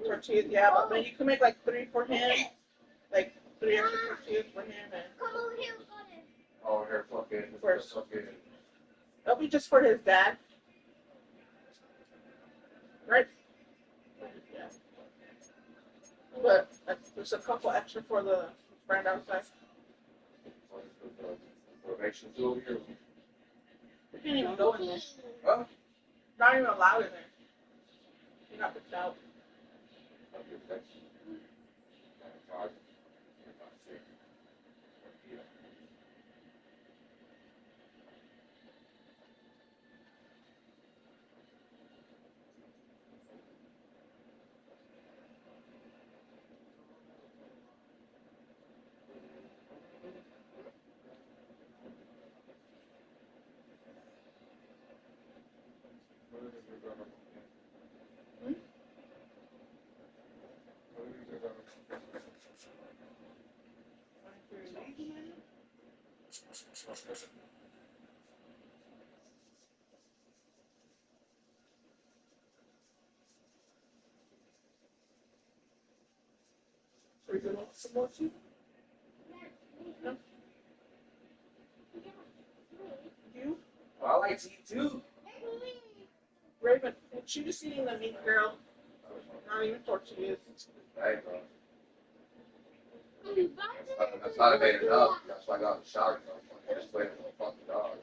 Tortillas, yeah, but then you can make like 3 for him, like 3 extra tortillas for him, and Oh, here, fucking. it'll be just for his dad, right? Yeah. But there's a couple extra for the friend outside. You can't even go in there. Huh? Not even allowed in there. You're not picked out. Hmm? So we can want some more too? No? You? I like to eat too. Raven, she just eating the meat, girl. Not even tortillas. Hey, bro. That's not made it up. That's why I got the shower. I'm just waiting for the fucking dog.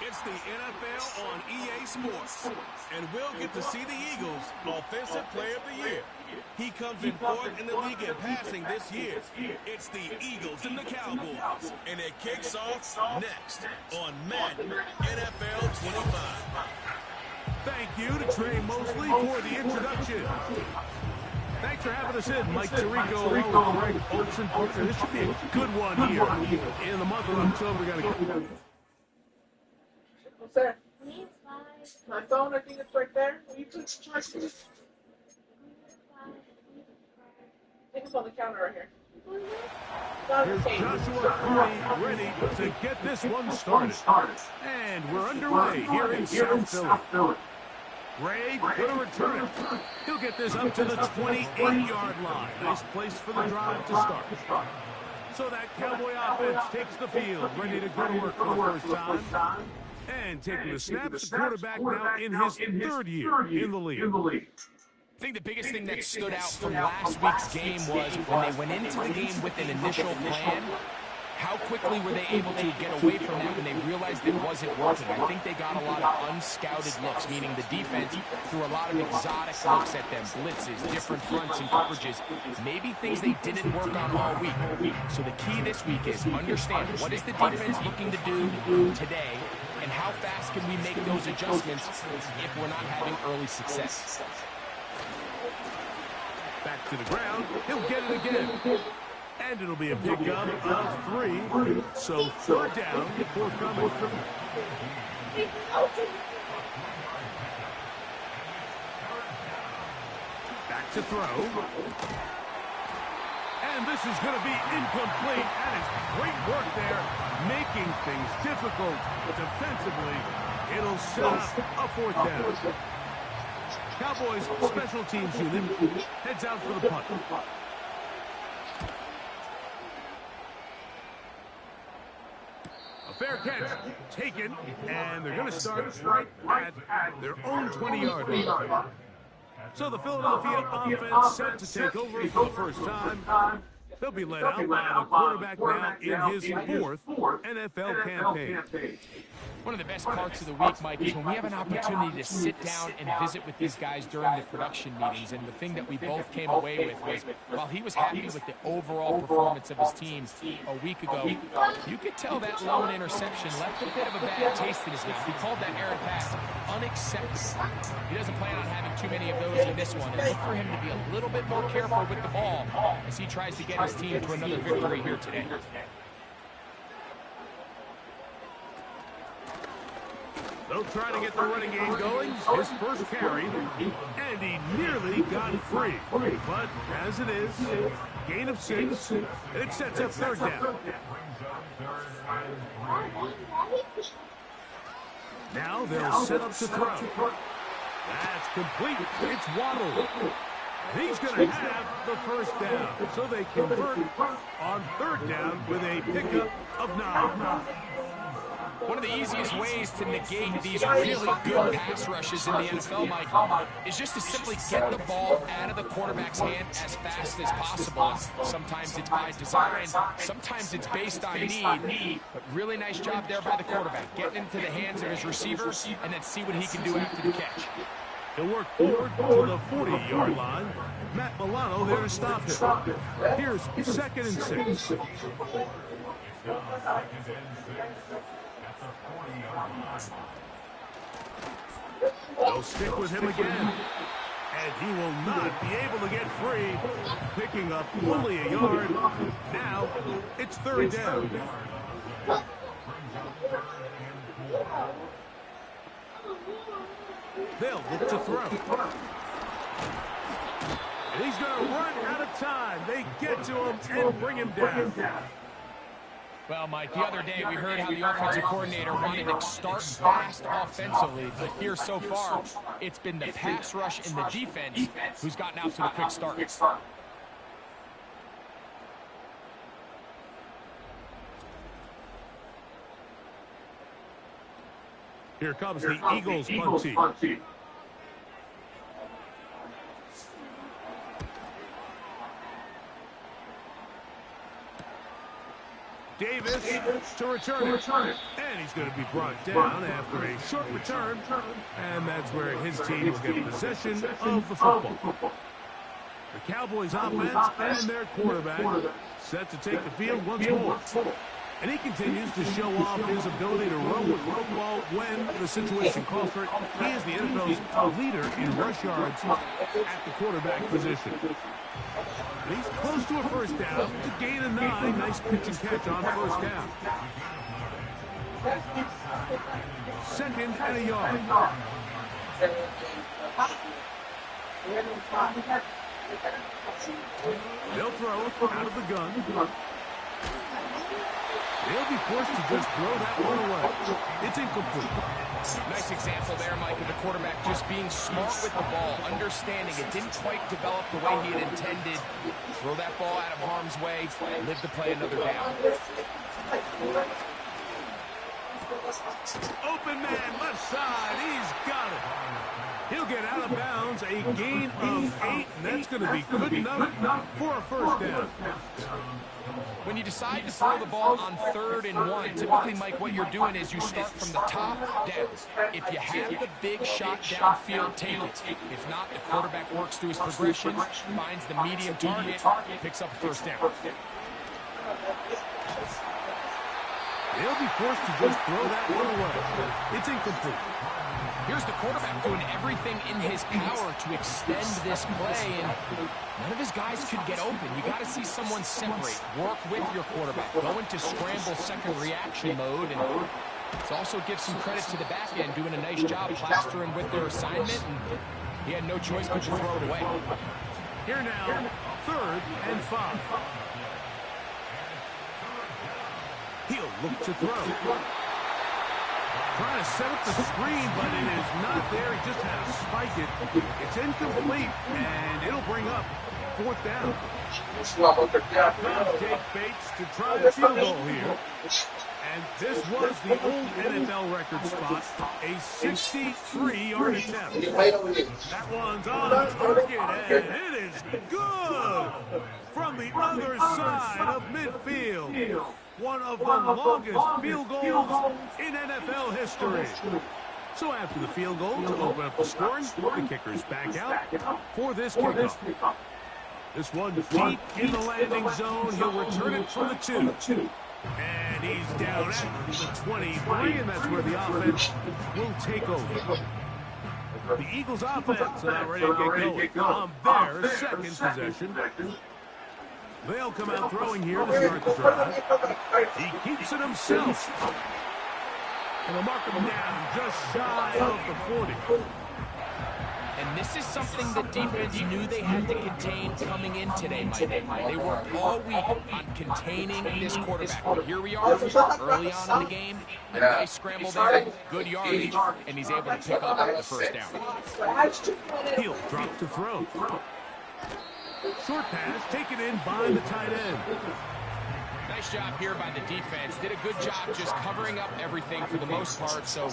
It's the NFL on EA Sports, and we'll get to see the Eagles' Offensive Player of the Year. He comes in 4th in the league in passing this year. It's the Eagles and the Cowboys, and it kicks off next on Madden NFL 25. Thank you to Trey Mosley for the introduction. Thanks for having us in, Mike Tirico, along with Greg Olson. This should be a good one here. In the month of October, we're going to... What's that? My phone, I think it's right there. Will you please charge me? I think it's on the counter right here. Here's Joshua Curry ready to get this one started. And we're underway here in South Philly. Ray going to return it. He'll get this up to the 28-yard line. Nice place for the drive to start. So that Cowboy offense takes the field, ready to go to work for the first time. And taking the snaps, the quarterback now in his 3rd year in the league. I think the biggest thing that stood out from last week's game was when they went into the game with an initial plan, how quickly were they able to get away from that when they realized it wasn't working? I think they got a lot of unscouted looks, meaning the defense threw a lot of exotic looks at them, blitzes, different fronts and coverages, maybe things they didn't work on all week. So the key this week is understand what is the defense looking to do today, and how fast can we make those adjustments if we're not having early success. Back to the ground. He'll get it again. And it'll be a pickup of 3. So 3rd down, forthcoming. Back to throw. And this is going to be incomplete. That is great work there, making things difficult defensively. It'll set up a 4th down. Cowboys special teams unit heads out for the punt. A fair catch taken, and they're going to start right at their own 20-yard line. So the Philadelphia offense set to take over for the first time. They'll be led out by the quarterback now in his fourth NFL campaign. One of the best parts of the week, Mike, is when we have an opportunity to sit down and visit with these guys during the production meetings. And the thing that we both came away with was, while he was happy with the overall performance of his team a week ago, you could tell that lone interception left a bit of a bad taste in his mouth. He called that errant pass unacceptable. He doesn't plan on having too many of those in this one. And look for him to be a little bit more careful with the ball as he tries to get his team to another victory here today. They'll try to get the running game going. His first carry, and he nearly got free. But as it is, gain of 6, and it sets up third down. Now they'll set up to throw. That's complete. It's Waddle. And he's going to have the first down. So they convert on third down with a pickup of 9. One of the easiest ways to negate these really good pass rushes in the NFL, Mike, is just to simply get the ball out of the quarterback's hand as fast as possible. And sometimes it's by design, sometimes it's based on need, but really nice job there by the quarterback, getting into the hands of his receiver and then see what he can do after the catch. He'll work forward to the 40-yard line. Matt Milano there to stop him. Here's 2nd and 6. They'll stick with him again. And he will not be able to get free. Picking up only a yard. Now it's third down. They'll look to throw. And he's going to run out of time. They get to him and bring him down. Well, Mike, the other day we heard how the offensive coordinator wanted to start fast offensively, but here so far, it's been the pass rush and the defense who's gotten out to the quick start. Here comes the Eagles punt team. Davis to return it. And he's going to be brought down after a short return. And that's where his team will get possession of the football. The Cowboys offense and their quarterback set to take the field once more. And he continues to show off his ability to run with the football when the situation calls for it. He is the NFL's leader in rush yards at the quarterback position. And he's close to a first down to gain a 9. Nice pitch and catch on first down. 2nd and a yard. They'll throw out of the gun. They'll be forced to just throw that one away. It's incomplete. Nice example there, Mike, of the quarterback just being smart with the ball, understanding it didn't quite develop the way he had intended. Throw that ball out of harm's way, live to play another down. Open man, left side, he's got it. He'll get out of bounds, a gain of 8, and that's going to be good enough for a first down. When you decide to throw the ball on 3rd and 1, typically, Mike, what you're doing is you start from the top down. If you have the big shot downfield, take it. If not, the quarterback works through his progression, finds the medium target, picks up a first down. They'll be forced to just throw that one away. It's incomplete. Here's the quarterback doing everything in his power to extend this play, and none of his guys could get open. You got to see someone separate, work with your quarterback, go into scramble second reaction mode, and it also gives some credit to the back end doing a nice job plastering with their assignment, and he had no choice but to throw it away. Here now, 3rd and 5. He'll look to throw. Trying to set up the screen, but it is not there. He just had to spike it. It's incomplete, and it'll bring up 4th down. Jake Bates to try the field goal here. And this was the old NFL record spot, a 63-yard attempt. That one's on target, and it is good from the other side of midfield. One of the longest field goals in NFL history. So after the field goal to open up the scoring, the kicker's back out for this kickoff. This one deep in the landing zone. He'll return it from the 2. And he's down at the 23, and that's where the offense will take over. The Eagles' offense are ready to get going on their second possession. They'll come out throwing here to start the drive. He keeps it himself. And they'll mark him down just shy of the 40. And this is something the defense knew they had to contain coming in today, Mike. They worked all week on containing this quarterback. But here we are, early on in the game. A nice scramble there, good yardage, and he's able to pick up the first down. He'll drop to throw. Short pass taken in by the tight end. Nice job here by the defense. Did a good job just covering up everything for the most part. So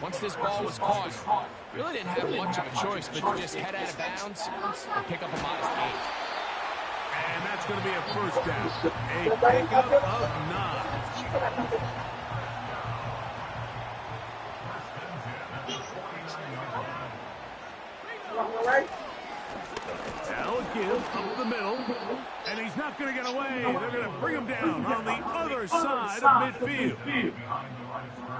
once this ball was caught, really didn't have much of a choice but to just head out of bounds and pick up a modest gain. And that's going to be a first down. A pickup of 9. Now a give up the middle, and he's not going to get away. They're going to bring him down on the other side of midfield.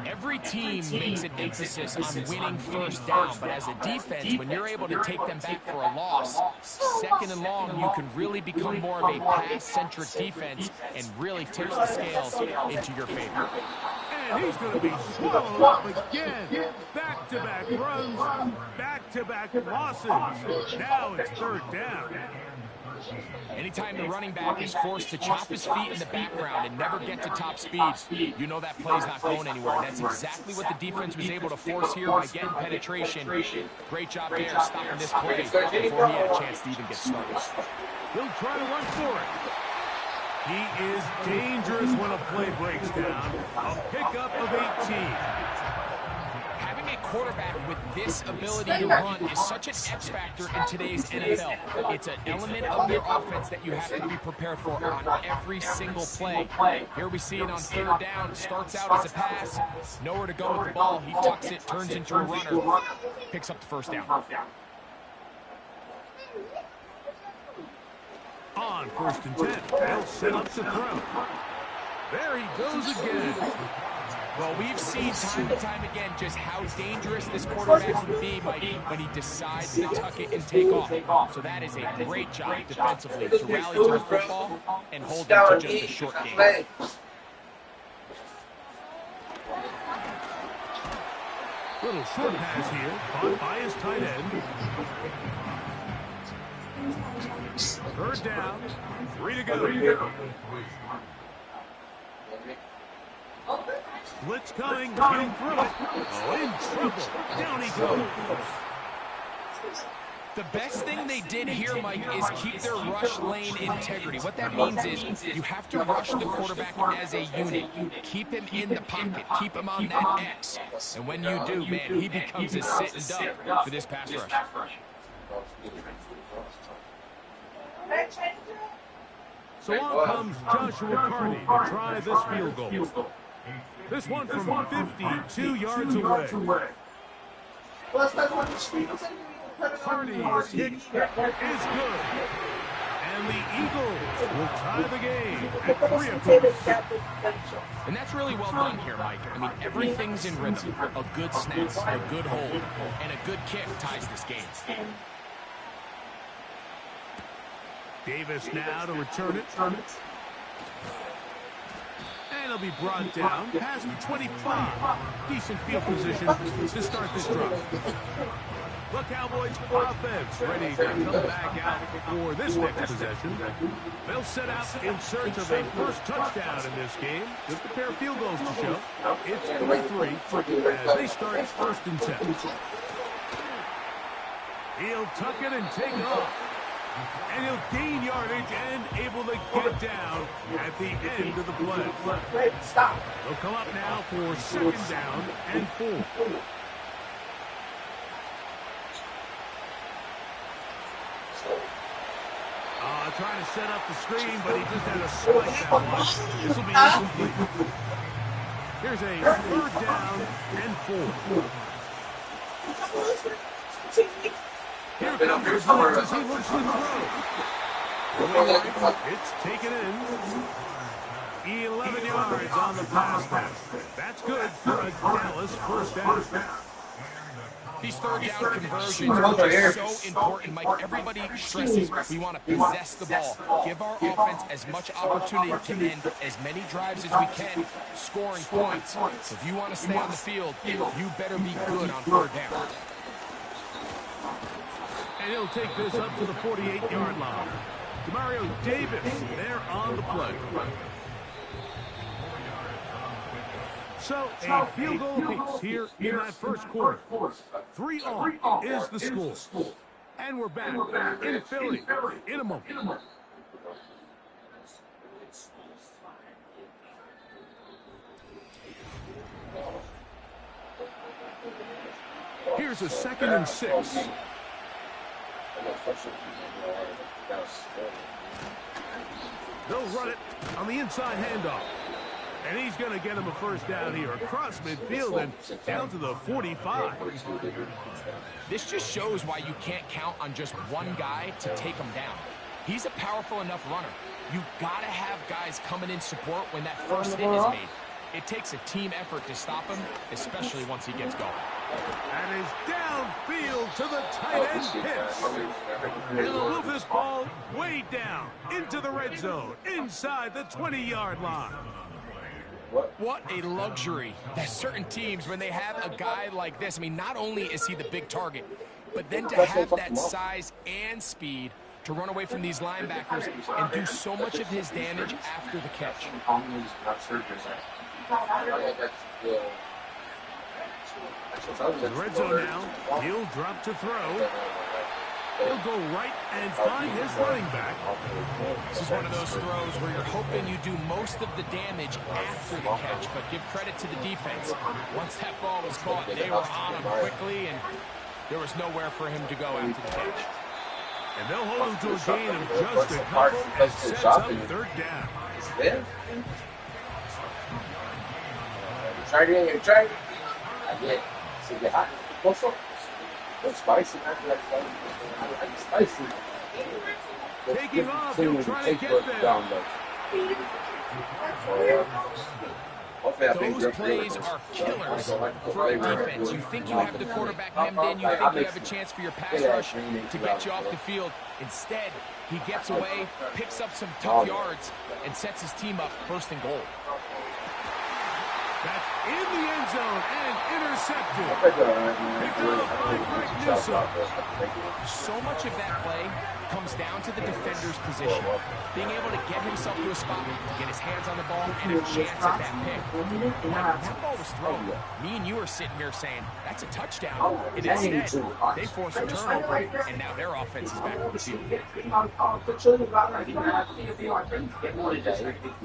Every team makes an emphasis on winning first down, but as a defense, when you're able to take them back for a loss, second and long, you can really become more of a pass-centric defense and really tips the scales into your favor. And he's going to be swallowed up again. Back-to-back runs, back-to-back losses. Now it's third down. Anytime the running back is forced to chop his feet in the background and never get to top speed, you know that play's not going anywhere. And that's exactly what the defense was able to force here by getting penetration. Great job there stopping this play before he had a chance to even get started. He'll try to run for it. He is dangerous when a play breaks down. A pickup of 18. Having a quarterback with this ability to run is such an X factor in today's NFL. It's an element of their offense that you have to be prepared for on every single play. Here we see it on third down. Starts out as a pass. Nowhere to go with the ball. He tucks it, turns into a runner. Picks up the first down. On first and 10, they'll set up to throw. There he goes again. Well, we've seen time and time again just how dangerous this quarterback can be, Mike, when he decides to tuck it and take off. So that is a great job defensively to rally to the football and hold them to just a short game. Little short pass here, caught by his tight end. Third down, 3 to go. Blitz coming, he'll throw it. Oh, in trouble. Down he goes. The best thing they did here, Mike, is keep their rush lane integrity. What that means is you have to rush the quarterback as a unit. Keep him in the pocket. Keep him on that X. And when you do, man, he becomes a sitting duck for this pass rush. So on comes Joshua Carney to try this field goal. This one from 52 yards away. Carney's kick is good. And the Eagles will tie the game at 3 apiece. And that's really well done here, Mike. I mean, everything's in rhythm. A good snap, a good hold, and a good kick ties this game. Davis now to return it. And he'll be brought down past the 25. Decent field position to start this drive. The Cowboys offense ready to come back out for this next possession. They'll set out in search of a first touchdown in this game. Just a pair of field goals to show. It's 3-3 as they start first and 10. He'll tuck it and take off. And he'll gain yardage and able to get down at the end of the play. Wait, stop. They'll come up now for 2nd down and 4. Trying to set up the screen, but he just had a spike that one. This will be incomplete. Here's a 3rd down and 4. Here comes the blitz as he looks to throw. It's taken in. 11 yards on the pass. That's good for a Dallas 1st down. These 3rd down conversions are just so important, Mike. Everybody stresses we want to possess the ball, give our offense as much opportunity to end as many drives as we can, scoring points. So if you want to stay on the field, you better be good on 3rd down. And he'll take this up to the 48-yard line. Demario Davis there on the play. So, a field goal apiece here in that 1st quarter. 3-all is the score. And we're back in Philly in a moment. Here's a 2nd and 6. They'll run it on the inside handoff. And he's going to get him a 1st down here across midfield and down to the 45. This just shows why you can't count on just one guy to take him down. He's a powerful enough runner. You got to have guys coming in support when that 1st hit is made. It takes a team effort to stop him, especially once he gets going. And is downfield to the tight end pitch. And they'll move this ball way down into the red zone, inside the 20-yard line. What a luxury. There's certain teams, when they have a guy like this, I mean, not only is he the big target, but then to have that size and speed to run away from these linebackers and do so much of his damage after the catch. The red zone now. He'll drop to throw. He'll go right and find his running back. This is one of those throws where you're hoping you do most of the damage after the catch, but give credit to the defense. Once that ball was caught, they were on him quickly, and there was nowhere for him to go after the catch. And they'll hold him to a gain of just a couple and sets up 3rd down. Try it. I did. See the hot. It's spicy. I like spicy. Taking off, he'll try to get there. Those plays are killers for a defense. You think you have the quarterback hemmed in, you think you have a chance for your pass rush to get you off the field. Instead, he gets away, picks up some tough yards, and sets his team up 1st and goal. That's in the end zone and intercepted. Picked off by Greg Newsome. So much of that play comes down to the defender's position. Being able to get himself to a spot, to get his hands on the ball, and a chance at that pick. When that ball was thrown, me and you are sitting here saying, that's a touchdown. And instead, they force a turnover, and now their offense is back on the field.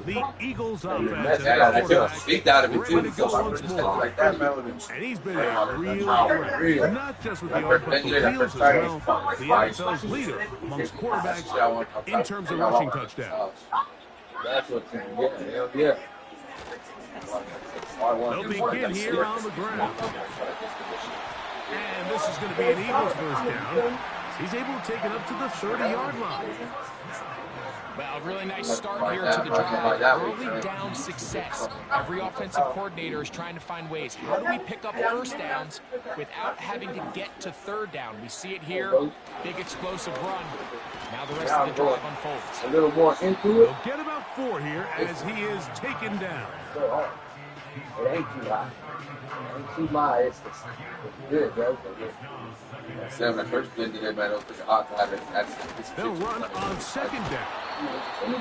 The Eagles offense I feel speak out of it ready too. to go once more. Like that melody. And he's been a real threat, not just with the arm, but the wheels as well. The NFL's leader amongst quarterbacks in terms of rushing touchdowns. That's what's in yeah. They'll begin here on the ground. And this is going to be an Eagles 1st down. He's able to take it up to the 30-yard line. Well, really nice start here to the drive. Early down success. Every offensive coordinator is trying to find ways. How do we pick up 1st downs without having to get to 3rd down? We see it here. Big explosive run. Now the rest of the drive unfolds. A little more into it. He'll get about 4 here as he is taken down. It ain't too high. It ain't too high. It's good, bro. Sam, my first blend today, man, it was pretty hot to have it. They'll run on 2nd down.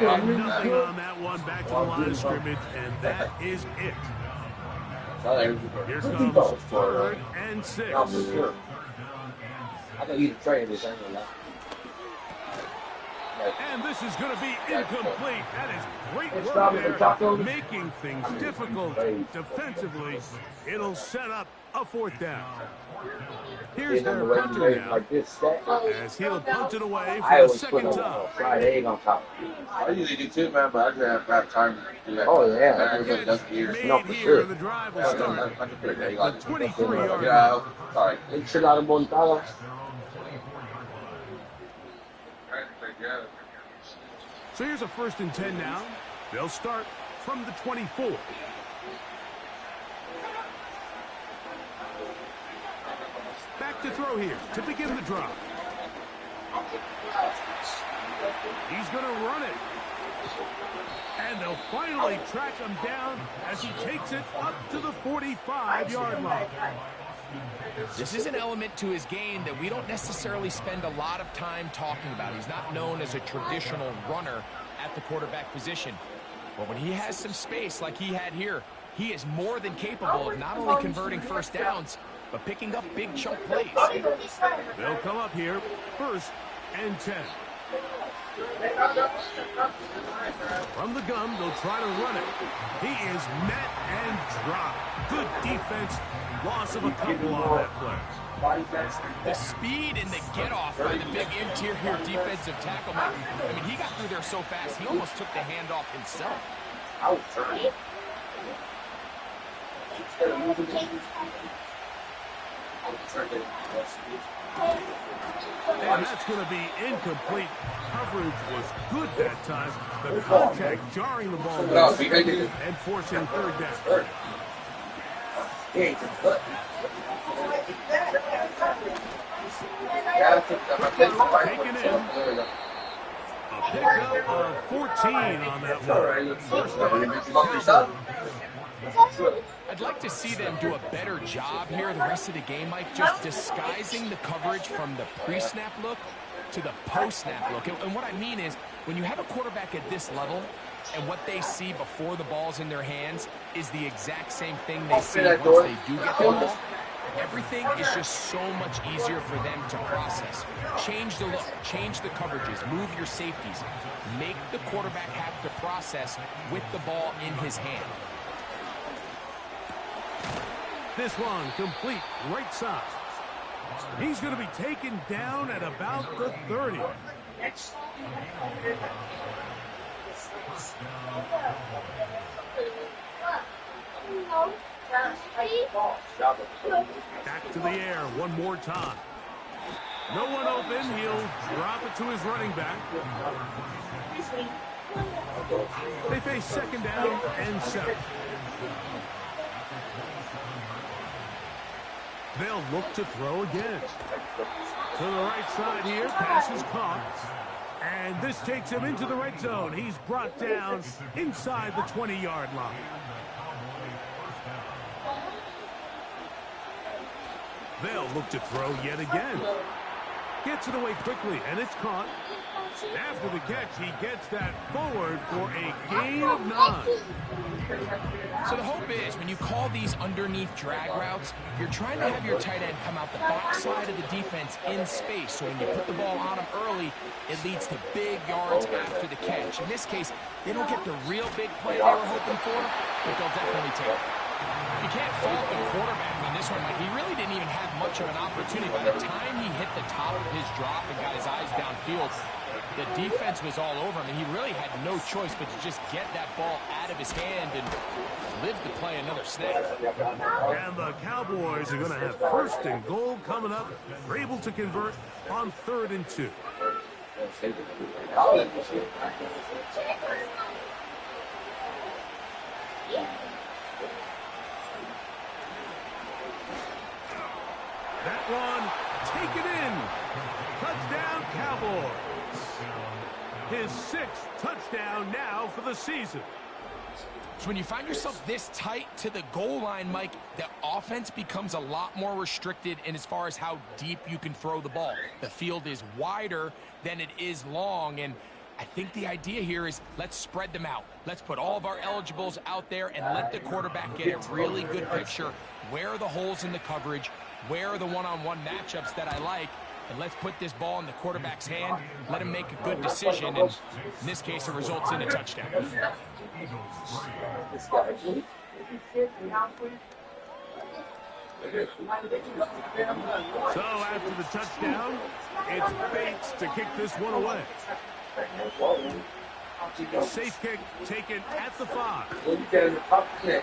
And nothing on that one, back to the line of scrimmage, and that is it. Here comes 3rd and 6. I can eat a tray of this, I ain't gonna lie. And this is going to be incomplete. That is great work there, making things difficult defensively. It'll set up a 4th down. Here's their punter now, as he'll punt it away for the 2nd time. I usually do too, man, but I just have time to do that. The catch made here, the drive will start at the 23-yard line. Yeah, sorry. So here's a 1st and 10 now. They'll start from the 24. Back to throw here to begin the drive. He's going to run it. And they'll finally track him down as he takes it up to the 45-yard line. This is an element to his game that we don't necessarily spend a lot of time talking about. He's not known as a traditional runner at the quarterback position. But when he has some space like he had here, he is more than capable of not only converting 1st downs, but picking up big chunk plays. They'll come up here 1st and 10. From the gun, they'll try to run it. He is met and dropped. Good defense. Loss of a couple on that play. The speed and the get-off by the big interior defensive tackle. I mean, he got through there so fast, he almost took the handoff himself. And that's going to be incomplete. Coverage was good that time. The contact jarring the ball and forcing 3rd down. Taken in. A pickup of 14 on that one. 1st down. I'd like to see them do a better job here the rest of the game, Mike, just disguising the coverage from the pre-snap look to the post-snap look. And what I mean is, when you have a quarterback at this level, and what they see before the ball's in their hands is the exact same thing they see once they do get the ball, everything is just so much easier for them to process. Change the look, change the coverages, move your safeties. Make the quarterback have to process with the ball in his hand. This one complete, right side. He's going to be taken down at about the 30. Back to the air one more time. No one open. He'll drop it to his running back. They face 2nd down and 7. They'll look to throw again. To the right side here. Pass is caught. And this takes him into the red zone. He's brought down inside the 20-yard line. They'll look to throw yet again. Gets it away quickly, and it's caught. After the catch, he gets that forward for a gain of 9. So the hope is, when you call these underneath drag routes, you're trying to have your tight end come out the backside of the defense in space. So when you put the ball on him early, it leads to big yards after the catch. In this case, they don't get the real big play they were hoping for, but they'll definitely take it. You can't fault the quarterback on this one. Like, he really didn't even have much of an opportunity. By the time he hit the top of his drop and got his eyes downfield, the defense was all over him, and he really had no choice but to just get that ball out of his hand and live to play another snap. And the Cowboys are going to have 1st and goal coming up. They're able to convert on 3rd and 2. That one, taken in. Touchdown, Cowboys. His 6th touchdown now for the season. So when you find yourself this tight to the goal line, Mike, the offense becomes a lot more restricted in as far as how deep you can throw the ball. The field is wider than it is long, and I think the idea here is let's spread them out. Let's put all of our eligibles out there and let the quarterback get a really good picture. Where are the holes in the coverage? Where are the one-on-one matchups that I like? and let's put this ball in the quarterback's hand, let him make a good decision, and in this case, it results in a touchdown. This guy. So after the touchdown, it's Bates to kick this one away. Safe kick taken at the 5.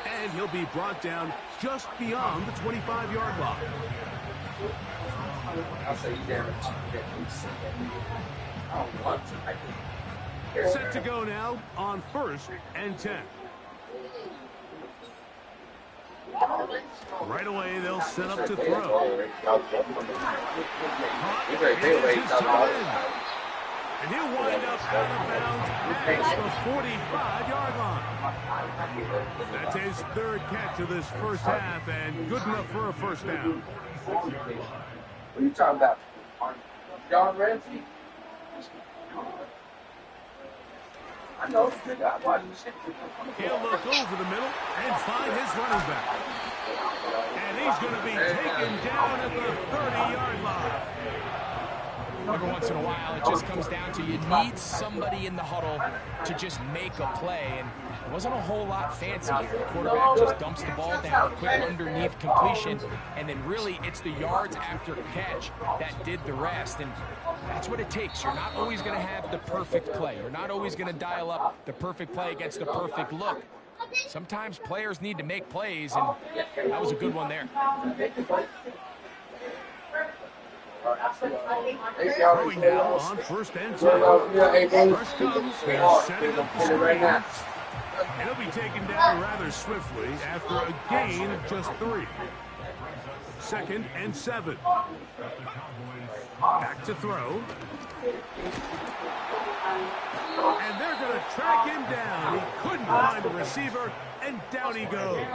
And he'll be brought down just beyond the 25-yard line. Set to go now on 1st and 10. Right away, they'll set up to throw. And he'll wind up out of bounds past the 45-yard line. That's his 3rd catch of this first half, and good enough for a first down. What are you talking about? John Ramsey? I know it's good. I watch him. He'll look over the middle and find his running back. And he's going to be taken down at the 30-yard line. Every once in a while, it just comes down to you need somebody in the huddle to just make a play, and it wasn't a whole lot fancy here. The quarterback just dumps the ball down, quick underneath completion, and then really it's the yards after catch that did the rest, and that's what it takes. You're not always going to have the perfect play. You're not always going to dial up the perfect play against the perfect look. Sometimes players need to make plays, and that was a good one there. Throwing now on 1st and 10. First comes, they're setting up the screen. And he'll be taken down rather swiftly after a gain of just 3. 2nd and 7. Back to throw. And they're going to track him down. He couldn't find a receiver, and down he goes.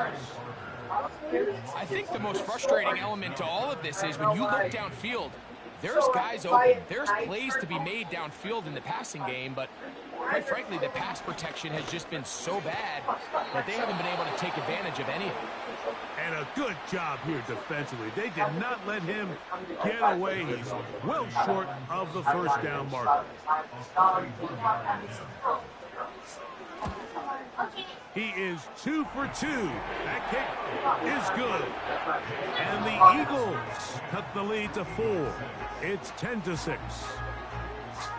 I think the most frustrating element to all of this is when you look downfield, there's guys open. There's plays to be made downfield in the passing game, but quite frankly, the pass protection has just been so bad that they haven't been able to take advantage of any of it. And a good job here defensively. They did not let him get away. He's well short of the first down marker. He is 2 for 2. That kick is good. And the Eagles cut the lead to 4. It's 10-6.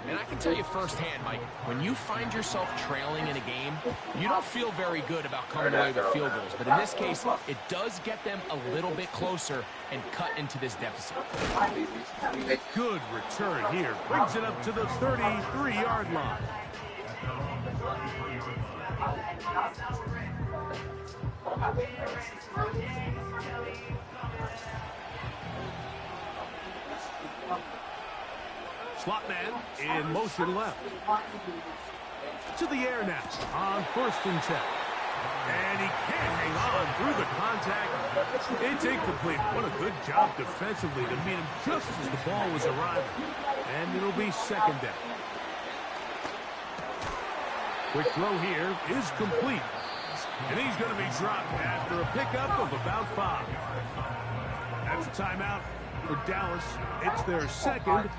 And I can tell you firsthand, Mike, when you find yourself trailing in a game, you don't feel very good about coming away with field goals. But in this case, it does get them a little bit closer and cut into this deficit. Good return here. Brings it up to the 33-yard line. Slot man in motion left. To the air now on 1st and 10. And he can't hang on through the contact. It's incomplete. What a good job defensively to meet him just as the ball was arriving. And it'll be 2nd down. Quick throw here is complete. And he's going to be dropped after a pickup of about 5. That's a timeout for Dallas. It's their 2nd,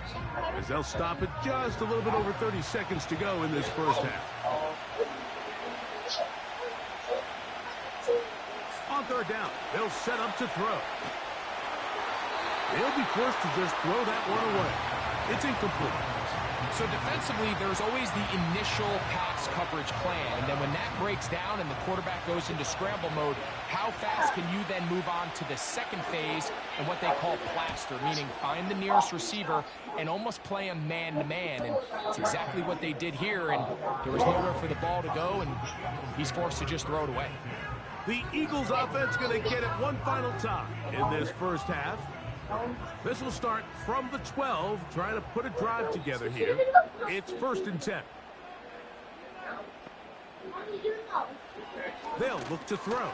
as they'll stop it just a little bit over 30 seconds to go in this first half. On 3rd down, they'll set up to throw. They'll be forced to just throw that one away. It's incomplete. So defensively, there's always the initial pass coverage plan, and then when that breaks down and the quarterback goes into scramble mode, how fast can you then move on to the second phase and what they call plaster, meaning find the nearest receiver and almost play him man-to-man, and it's exactly what they did here, and there was nowhere for the ball to go, and he's forced to just throw it away. The Eagles offense going to get it one final time in this first half. This will start from the 12, trying to put a drive together here. It's 1st and 10. They'll look to throw.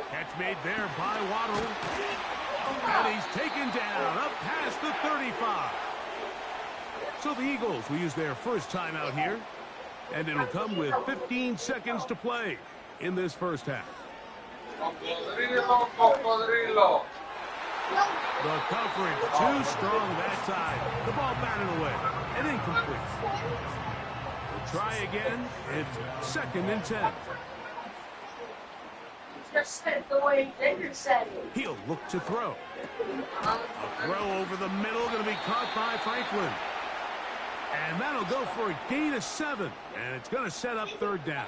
Catch made there by Waddle. And he's taken down up past the 35. So the Eagles will use their first timeout here. And it'll come with 15 seconds to play in this first half. The coverage too strong that time. The ball batted away and incomplete. We'll try again. It's 2nd and 10. Just said the way David said it. He'll look to throw. A throw over the middle, going to be caught by Franklin. And that'll go for a gain of 7. And it's going to set up 3rd down.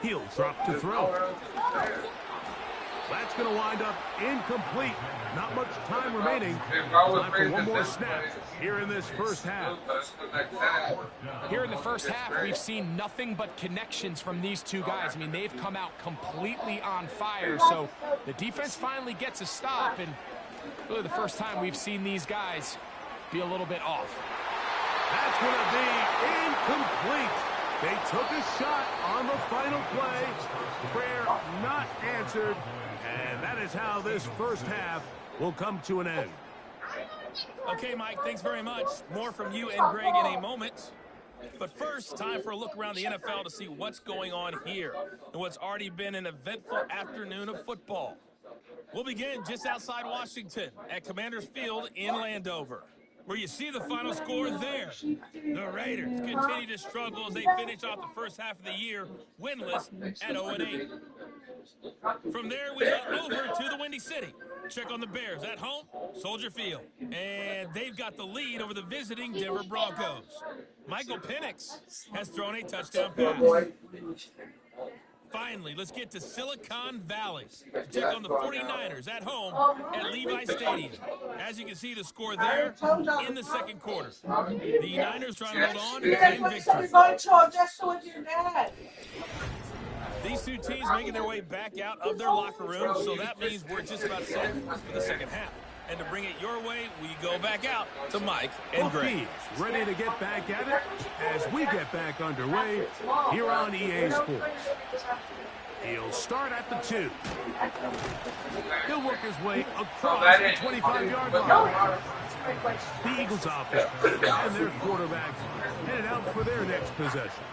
He'll drop to throw. That's going to wind up incomplete. Not much time remaining. Time for one more snap here in this first half. Here in the first half, we've seen nothing but connections from these two guys. I mean, they've come out completely on fire. So the defense finally gets a stop, and really the first time we've seen these guys be a little bit off. That's going to be incomplete. They took a shot on the final play. Prayer not answered. And that is how this first half will come to an end. Okay, Mike, thanks very much. More from you and Greg in a moment. But first, time for a look around the NFL to see what's going on here and what's already been an eventful afternoon of football. We'll begin just outside Washington at Commanders Field in Landover, where you see the final score there. The Raiders continue to struggle as they finish off the first half of the year winless at 0-8. From there, we go over to the Windy City. Check on the Bears at home, Soldier Field. And they've got the lead over the visiting Denver Broncos. Michael Penix has thrown a touchdown pass. Finally, let's get to Silicon Valley to check on the 49ers at home at Levi Stadium. As you can see, the score there in the second quarter. The Niners trying to hold on and claim victory. These two teams making their way back out of their locker room, so that means we're just about set for the second half. And to bring it your way, we go back out to Mike and Greg. Ready to get back at it as we get back underway here on EA Sports. He'll start at the 2. He'll work his way across the 25-yard line. The Eagles offense and their quarterbacks headed out for their next possession.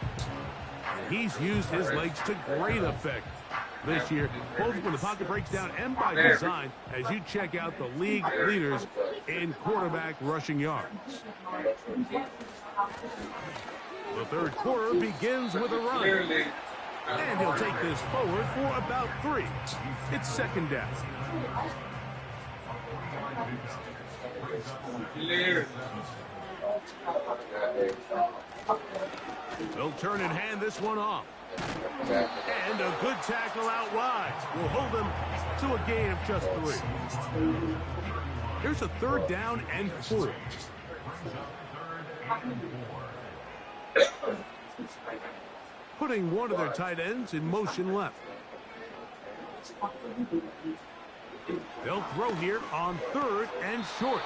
And he's used his legs to great effect this year, both when the pocket breaks down and by design, as you check out the league leaders in quarterback rushing yards. The third quarter begins with a run. And he'll take this forward for about 3. It's 2nd down. They'll turn and hand this one off. And a good tackle out wide will hold them to a gain of just 3. Here's a 3rd down and 4. Putting one of their tight ends in motion left. They'll throw here on 3rd and short.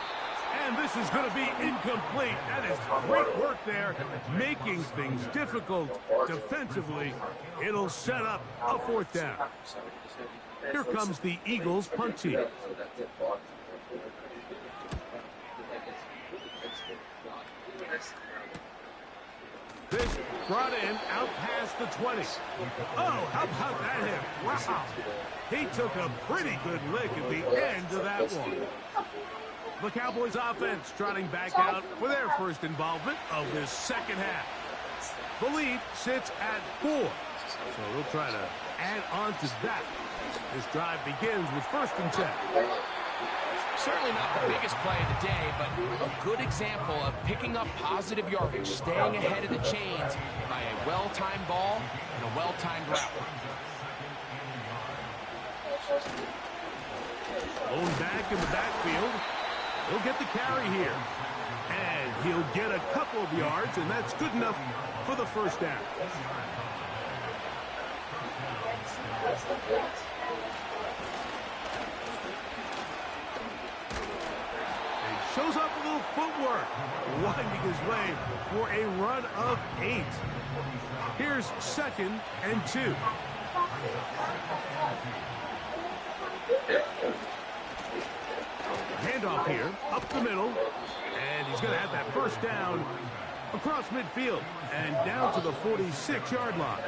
And this is going to be incomplete. That is great work there, making things difficult defensively. It'll set up a 4th down. Here comes the Eagles punt team. This brought in out past the 20. Oh, how about that hit? Wow. He took a pretty good lick at the end of that one. The Cowboys offense trotting back out for their first involvement of this second half. The lead sits at 4. So we'll try to add on to that. This drive begins with 1st and 10. Certainly not the biggest play of the day, but a good example of picking up positive yardage, staying ahead of the chains by a well-timed ball and a well-timed route. Lone back in the backfield. He'll get the carry here. And he'll get a couple of yards, and that's good enough for the 1st down. He shows off a little footwork, winding his way for a run of 8. Here's 2nd and 2. Handoff here, up the middle, and he's going to have that 1st down across midfield and down to the 46-yard line.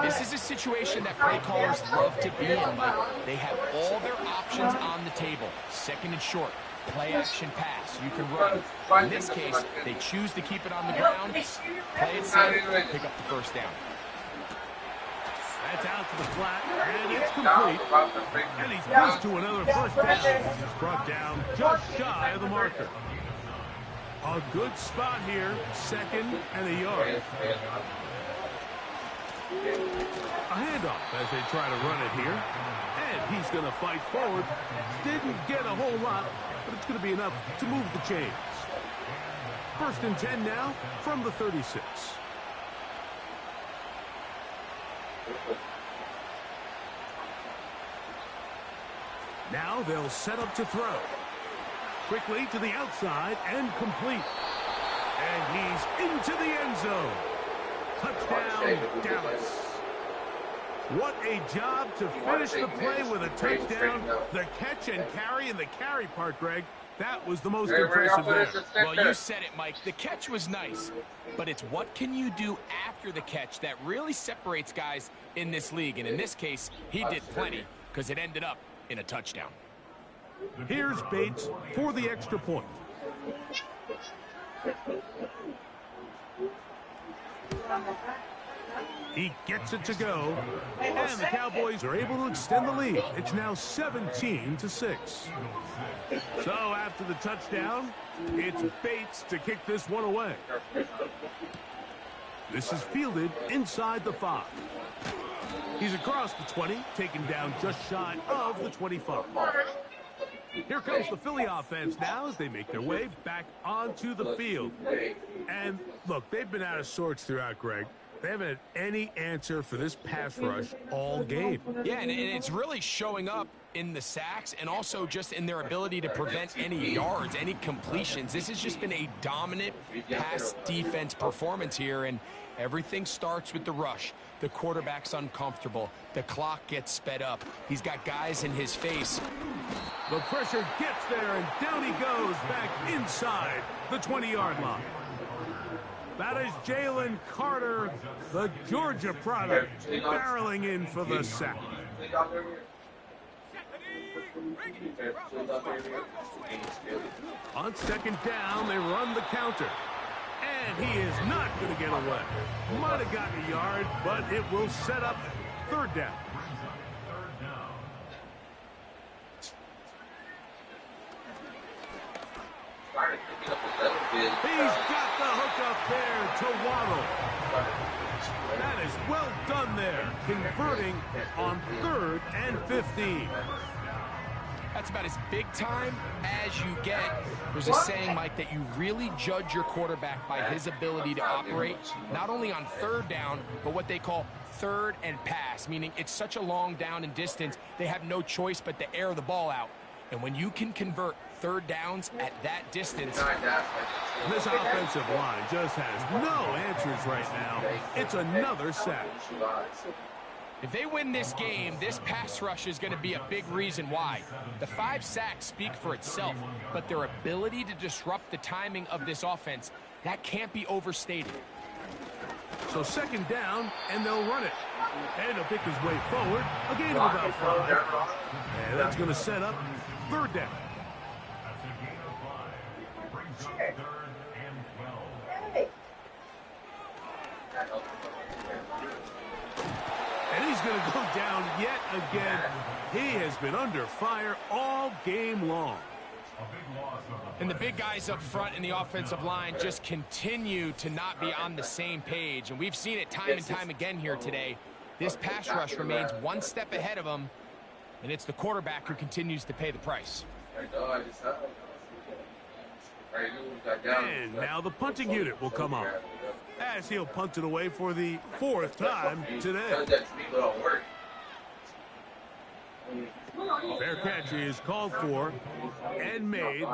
This is a situation that play callers love to be in, Mike. They have all their options on the table. Second and short, play action pass. You can run. In this case, they choose to keep it on the ground, play it safe, pick up the first down. That's out to the flat, and it's complete. And he's pushed to another first down. He's brought down just shy of the marker. A good spot here, second and a yard. A handoff as they try to run it here. And he's going to fight forward. Didn't get a whole lot, but it's going to be enough to move the chains. First and 10 now from the 36. Now they'll set up to throw. Quickly to the outside and complete. And he's into the end zone. Touchdown, Dallas. What a job to finish the play with a touchdown. The catch and carry, and the carry part, Greg, that was the most impressive there. Well, you said it, Mike. The catch was nice, but it's what can you do after the catch that really separates guys in this league. And in this case, he did plenty because it ended up in a touchdown. Here's Bates for the extra point. He gets it to go, and the Cowboys are able to extend the lead. It's now 17-6. So after the touchdown, it's Bates to kick this one away. This is fielded inside the 5. He's across the 20, taken down just shy of the 25. Here comes the Philly offense now as they make their way back onto the field. And look, they've been out of sorts throughout, Greg. They haven't had any answer for this pass rush all game. Yeah, and it's really showing up in the sacks and also just in their ability to prevent any yards, any completions. This has just been a dominant pass defense performance here, and everything starts with the rush. The quarterback's uncomfortable. The clock gets sped up. He's got guys in his face. The pressure gets there, and down he goes back inside the 20-yard line. That is Jalen Carter, the Georgia product, barreling in for the sack. On second down, they run the counter. And he is not going to get away. Might have gotten a yard, but it will set up third down. He's got the hook up there to Waddle. That is well done there, converting on 3rd and 15. That's about as big time as you get. There's a saying, Mike, that you really judge your quarterback by his ability to operate, not only on 3rd down, but what they call 3rd and pass, meaning it's such a long down and distance, they have no choice but to air the ball out. And when you can convert 3rd downs at that distance. This offensive line just has no answers right now. It's another sack. If they win this game, this pass rush is going to be a big reason why. The 5 sacks speak for itself, but their ability to disrupt the timing of this offense, that can't be overstated. So second down, and they'll run it. And he'll pick his way forward. A gain of about 5. And that's going to set up 3rd down. And he's going to go down yet again. He has been under fire all game long. And the big guys up front in the offensive line just continue to not be on the same page. And we've seen it time and time again here today. This pass rush remains one step ahead of them, and it's the quarterback who continues to pay the price. And now the punting unit will come on, as he'll punt it away for the 4th time today. Fair catch is called for and made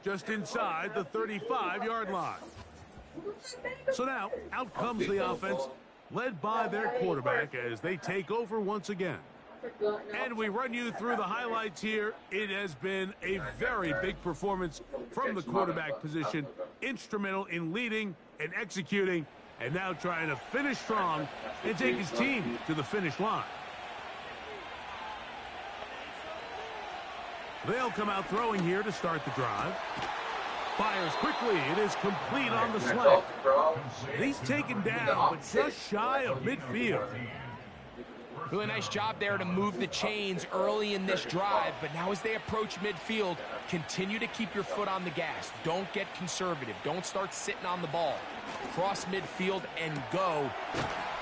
just inside the 35-yard line. So now, out comes the offense, led by their quarterback as they take over once again. And we run you through the highlights here. It has been a very big performance from the quarterback position, instrumental in leading and executing, And now trying to finish strong and take his team to the finish line. They'll come out throwing here to start the drive. Fires quickly. It is complete on the slant. And he's taken down, but just shy of midfield. Really nice job there to move the chains early in this drive, but now as they approach midfield, continue to keep your foot on the gas. Don't get conservative. Don't start sitting on the ball. Cross midfield and go.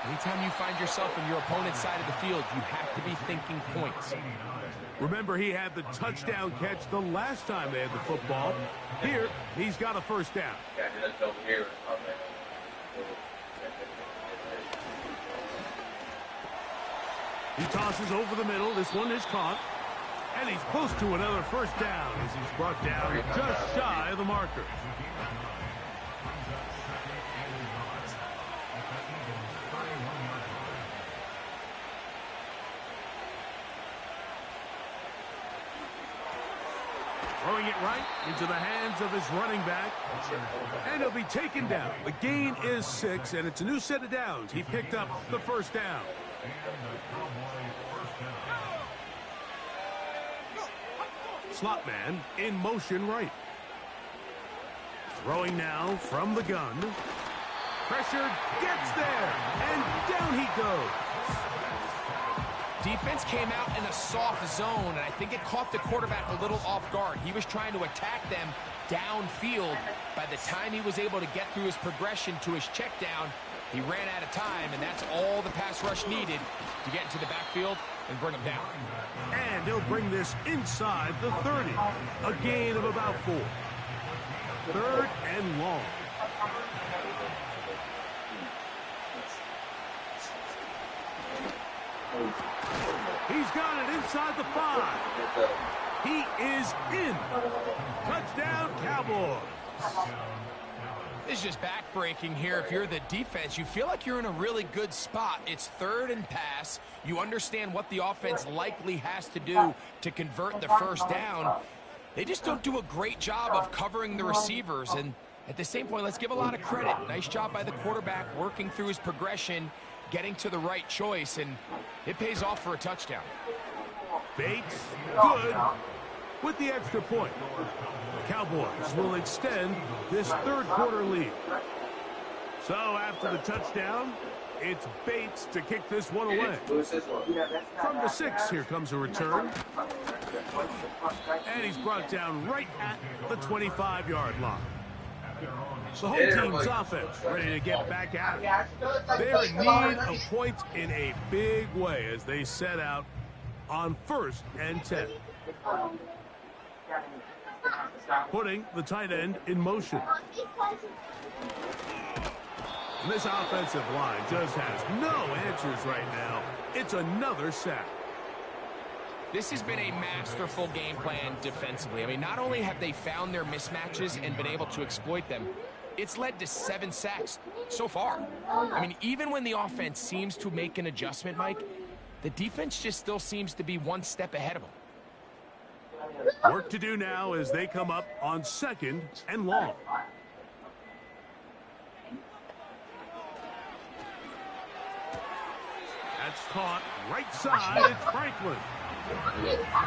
Anytime you find yourself on your opponent's side of the field, you have to be thinking points. Remember, he had the touchdown catch the last time they had the football. Here, he's got a first down. He tosses over the middle. This one is caught. And he's close to another first down as he's brought down just shy of the marker. Throwing it right into the hands of his running back. And he'll be taken down. The gain is 6, and it's a new set of downs. He picked up the first down. Slot man in motion right. Throwing now from the gun. Pressure gets there, and down he goes. Defense came out in a soft zone, and I think it caught the quarterback a little off guard. He was trying to attack them downfield. By the time he was able to get through his progression to his check down, he ran out of time, and that's all the pass rush needed to get into the backfield and bring him down. And he'll bring this inside the 30. A gain of about 4. 3rd and long. He's got it inside the 5. He is in. Touchdown, Cowboys. This is just back-breaking here. If you're the defense, you feel like you're in a really good spot. It's 3rd and pass. You understand what the offense likely has to do to convert the first down. They just don't do a great job of covering the receivers. And at the same point, let's give a lot of credit. Nice job by the quarterback working through his progression, getting to the right choice, and it pays off for a touchdown. Bates, good, with the extra point. The Cowboys will extend this 3rd quarter lead. So after the touchdown, it's Bates to kick this one away. From the 6, here comes a return. And he's brought down right at the 25-yard line. The whole team's offense ready to get back at it. They're in need of points in a big way as they set out on 1st and 10. Putting the tight end in motion. And this offensive line just has no answers right now. It's another sack. This has been a masterful game plan defensively. I mean, not only have they found their mismatches and been able to exploit them, it's led to 7 sacks so far. I mean, even when the offense seems to make an adjustment, Mike, the defense just still seems to be one step ahead of them. Work to do now as they come up on 2nd and long. That's caught right side. It's Franklin.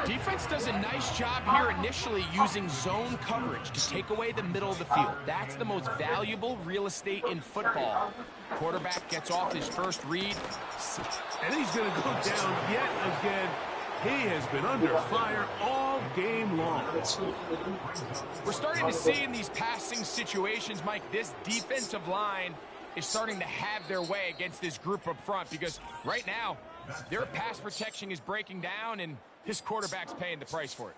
Defense does a nice job here initially using zone coverage to take away the middle of the field. That's the most valuable real estate in football. Quarterback gets off his first read. And he's going to go down yet again. He has been under fire all game long. We're starting to see in these passing situations, Mike, this defensive line is starting to have their way against this group up front because right now, their pass protection is breaking down, and this quarterback's paying the price for it.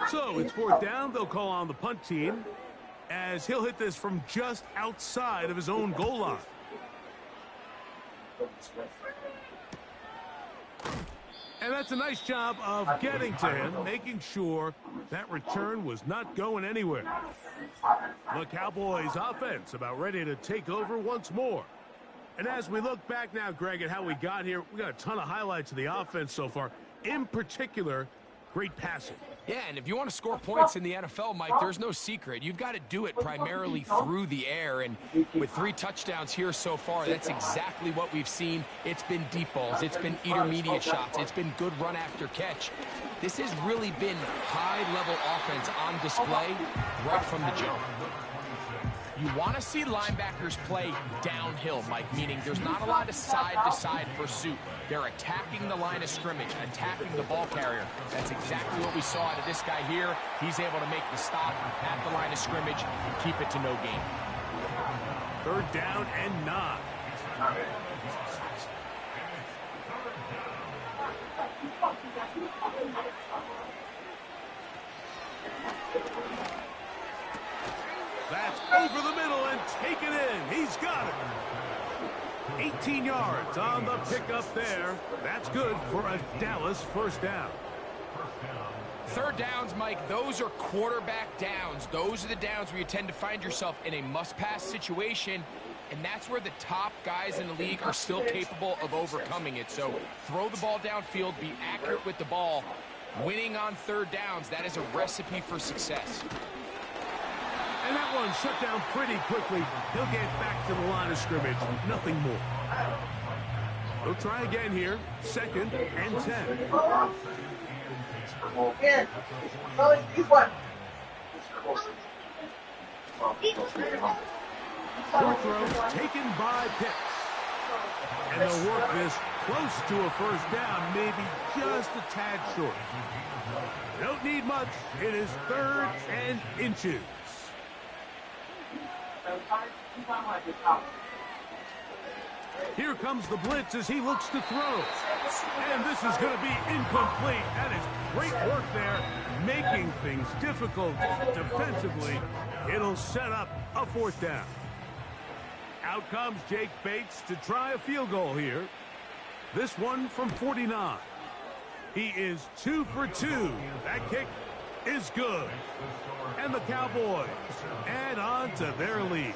So it's 4th down. They'll call on the punt team as he'll hit this from just outside of his own goal line. And that's a nice job of getting to him, making sure that return was not going anywhere. The Cowboys offense about ready to take over once more. And as we look back now, Greg, at how we got here, we got a ton of highlights of the offense so far. In particular, great passing. Yeah, and if you want to score points in the NFL, Mike, there's no secret. You've got to do it primarily through the air, and with 3 touchdowns here so far, that's exactly what we've seen. It's been deep balls. It's been intermediate shots. It's been good run after catch. This has really been high-level offense on display right from the jump. You want to see linebackers play downhill, Mike, meaning there's not a lot of side-to-side pursuit. They're attacking the line of scrimmage, attacking the ball carrier. That's exactly what we saw out of this guy here. He's able to make the stop at the line of scrimmage and keep it to no gain. 3rd down and 9. That's over the middle and taken in. He's got it. 18 yards on the pickup there. That's good for a Dallas 1st down. 3rd downs, Mike, those are quarterback downs. Those are the downs where you tend to find yourself in a must-pass situation, and that's where the top guys in the league are still capable of overcoming it. So throw the ball downfield, be accurate with the ball. Winning on 3rd downs, that is a recipe for success. And that one shut down pretty quickly. He'll get back to the line of scrimmage. Nothing more. He'll try again here. 2nd and 10. Here. Oh, he's one. Short throw taken by Pitts. And they'll work this close to a 1st down, maybe just a tad short. Don't need much. It is 3rd and inches. Here comes the blitz as he looks to throw. And this is going to be incomplete. That is great work there, making things difficult defensively. It'll set up a 4th down. Out comes Jake Bates to try a field goal here. This one from 49. He is 2 for 2. That kick is good. And the Cowboys add on to their lead.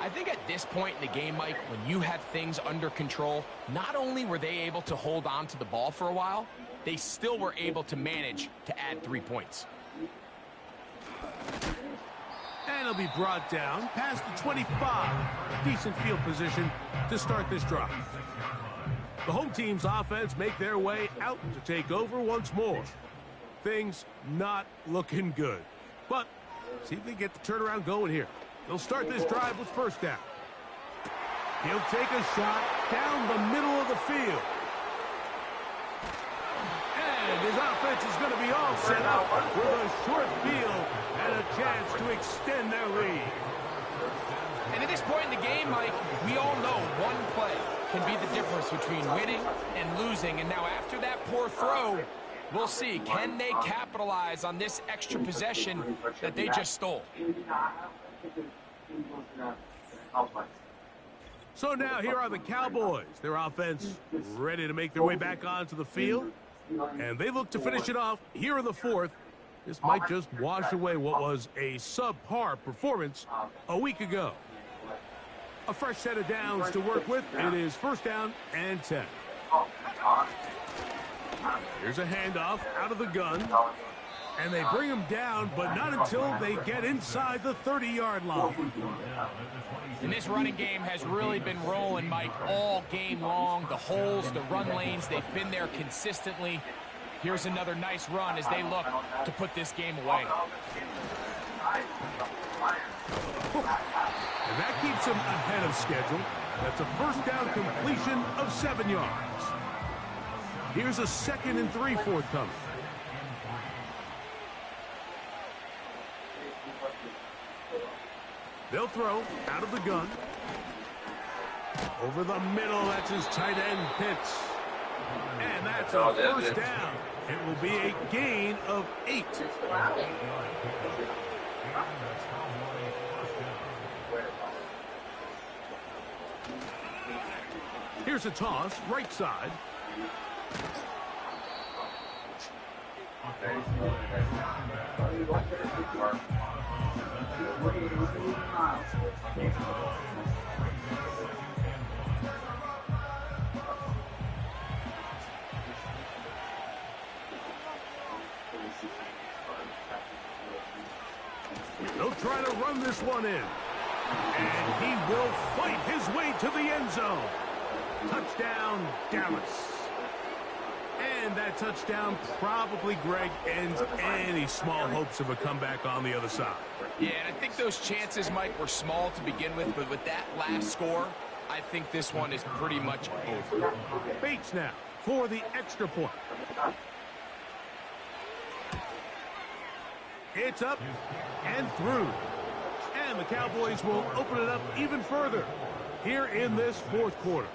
I think at this point in the game, Mike, when you have things under control, not only were they able to hold on to the ball for a while, they still were able to manage to add 3 points. And he'll be brought down past the 25. Decent field position to start this drive. The home team's offense make their way out to take over once more. Things not looking good. But see if they get the turnaround going here. They'll start this drive with 1st down. He'll take a shot down the middle of the field. And his offense is going to be all set up with a short field and a chance to extend their lead. And at this point in the game, Mike, we all know one play can be the difference between winning and losing. And now after that poor throw, we'll see, can they capitalize on this extra possession that they just stole? So now here are the Cowboys. Their offense ready to make their way back onto the field. And they look to finish it off here in the 4th. This might just wash away what was a subpar performance a week ago. A fresh set of downs to work with. It is 1st down and 10. Here's a handoff out of the gun. And they bring him down, but not until they get inside the 30-yard line. And this running game has really been rolling, Mike, all game long. The holes, the run lanes, they've been there consistently. Here's another nice run as they look to put this game away. And that keeps him ahead of schedule. That's a 1st down completion of 7 yards. Here's a 2nd and 3 forthcoming. They'll throw out of the gun. Over the middle, that's his tight end, Pitts. And that's a 1st down. It will be a gain of 8. Here's a toss, right side. They'll try to run this one in. And he will fight his way to the end zone. Touchdown, Dallas. And that touchdown probably, Greg, ends any small hopes of a comeback on the other side. Yeah, and I think those chances, Mike, were small to begin with, but with that last score, I think this one is pretty much over. Bates now for the extra point. It's up and through. And the Cowboys will open it up even further here in this fourth quarter.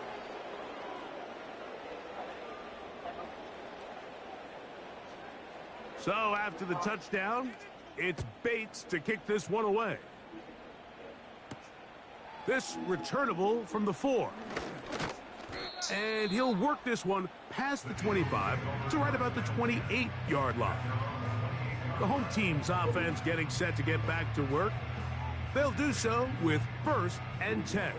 So after the touchdown, it's Bates to kick this one away. This returnable from the 4. And he'll work this one past the 25 to right about the 28-yard line. The home team's offense getting set to get back to work. They'll do so with 1st and 10.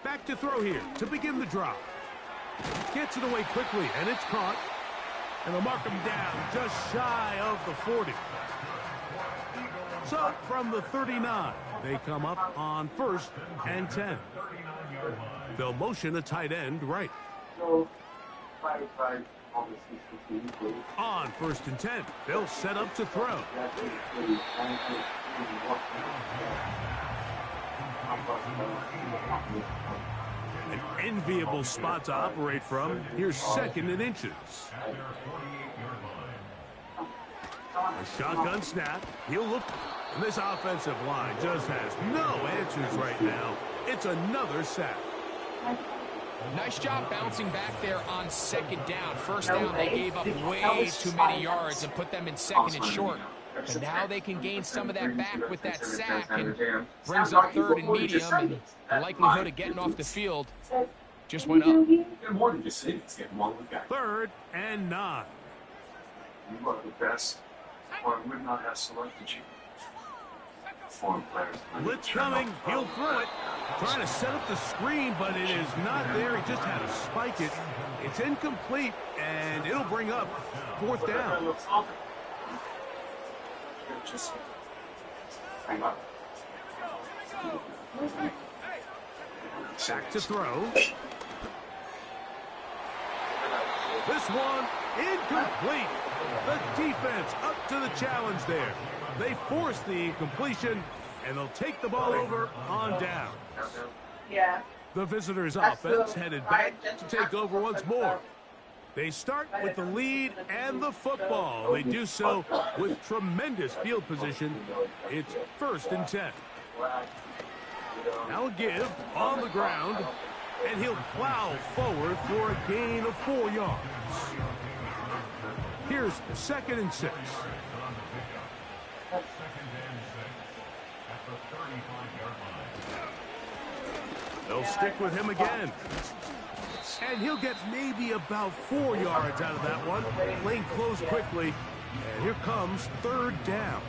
Back to throw here to begin the drive. Gets it away quickly, and it's caught. And they'll mark him down just shy of the 40. So from the 39, they come up on 1st and 10. They'll motion a tight end right. On 1st and 10, they'll set up to throw. An enviable spot to operate from. Here's 2nd and inches. A shotgun snap. He'll look. And this offensive line just has no answers right now. It's another sack. Nice job bouncing back there on 2nd down. 1st down, they gave up way too many yards and put them in 2nd and short. But now they can gain some of that back with that sack and brings up 3rd and medium, and the likelihood of getting off the field just went up. 3rd and 9. You are the best, or I would not have selected you. Blitz coming, he'll throw it. Trying to set up the screen, but it is not there. He just had to spike it. It's incomplete, and it'll bring up 4th down. Back to throw. This one incomplete. The defense up to the challenge there. They force the incompletion, and they'll take the ball over on down. Yeah. The visitors' offense headed back to take over once more. They start with the lead and the football. They do so with tremendous field position. It's 1st and 10. Now a give on the ground, and he'll plow forward for a gain of 4 yards. Here's 2nd and 6. They'll stick with him again. And he'll get maybe about 4 yards out of that one. Lane closed quickly. And here comes 3rd down.